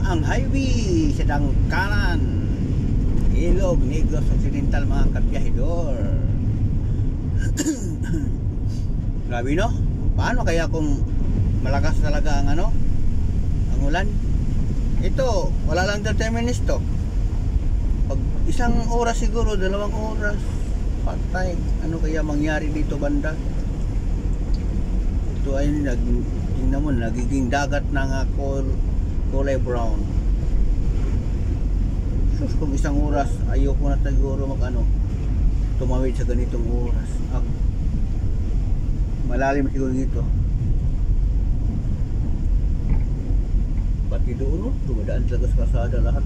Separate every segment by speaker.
Speaker 1: ang highway sa Dangkalan, Ilog, Negros Occidental mga kabiyahidor. Grabe no? Paano kaya kung malakas talaga ang ang ulan? Ito, wala lang 30 minutes to. Pag isang oras siguro, 2 oras, patay. Ano kaya mangyari dito banda? Ito ay tingnan mo, nagiging dagat ng kulay brown. Sus, kung isang oras, ayoko na siguro tumawid sa ganitong oras. Malalim siguro dito. Pati doon, dumadaan talaga sa kasada lahat.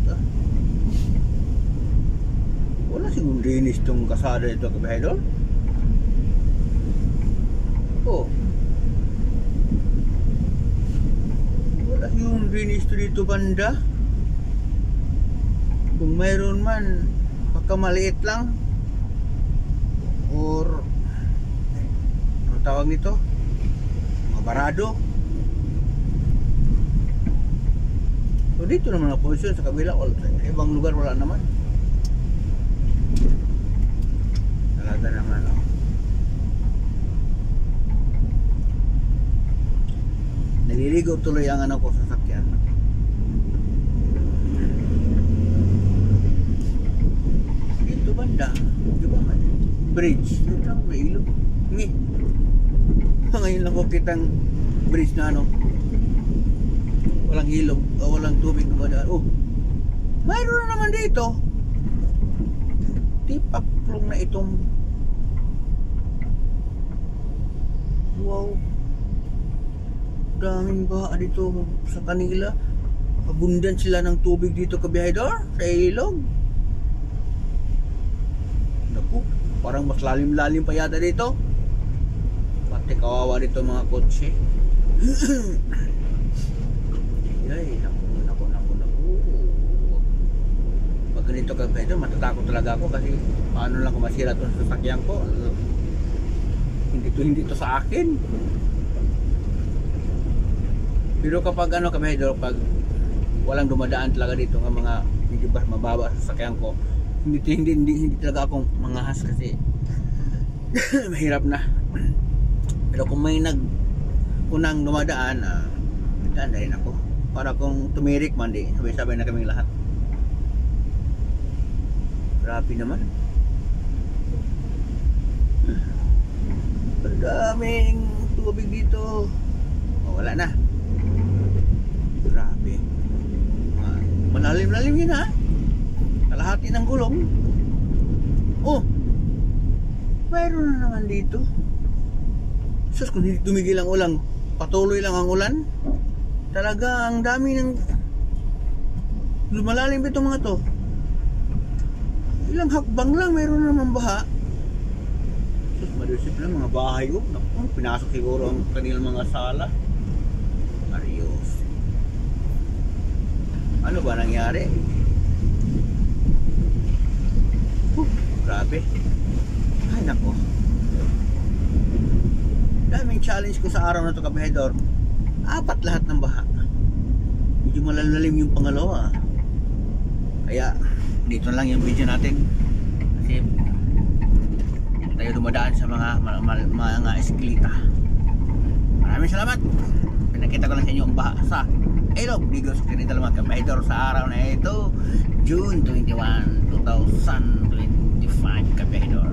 Speaker 1: Wala siguro linis itong kasada ito, kabahidol. Oh, wala yung linis ito dito banda. Kung mayroon man, baka maliit lang. Or ano tawag nito? Mga barado. So dito naman ang posisyon sa kabila, sa ibang lugar wala naman. Talaga naman naliligo tuloy ang ko sa sakyan. Dito banda, di ba man? Bridge, dito lang may ilog. Ngayon lang ko kitang bridge na walang ilog, walang tubig na madaan. Oh, mayroon na naman dito. Tipaklong na itong, wow, daming baha dito sa kanila. Abundant sila ng tubig dito, kabiyahidor, sa ilog. Naku, parang mas lalim-lalim pa yata dito. Pati kawawa dito mga kotse. Ay, naku. Pag ganito kabiyahidor, matatakot talaga ako kasi paano lang kung masira itong sasakyan ko. Hindi to sa akin. Pero kapag kabiyahidor, pag walang dumadaan talaga dito ng mga medyo mababa sa sasakyan ko, hindi talaga akong mangahas kasi mahirap na. Pero kung may unang dumadaan, daan na rin ako. Para kung tumirik man, sabay-sabay na kaming lahat. Grabe naman. Daming tubig dito. Wala na. Grabe. Malalim-lalim yun kalahati ng gulong. Oh, mayroon na naman dito. Sus, kung hindi tumigil ang ulan, patuloy lang ang ulan, talaga ang dami ng lumalalim ba itong mga to. Ilang hakbang lang mayroon na naman baha. Sus, madusip lang mga bahay. Naku, pinasok siguro ang kanilang mga sala. Arios. Ano ba nangyari? Grabe. Ay nako. Daming challenge ko sa araw na to, kabiyahidor. 4 lahat ng baha. Medyo malalalim yung pangalawa. Kaya dito lang yung video natin. Kasi tayo dumadaan sa mga esklita. Maraming salamat. Pinakita ko lang sa inyo ang baha sa Ilog, Negros Occidental mga kabiyahidor sa araw na ito, June 21, 2025 kabiyahidor.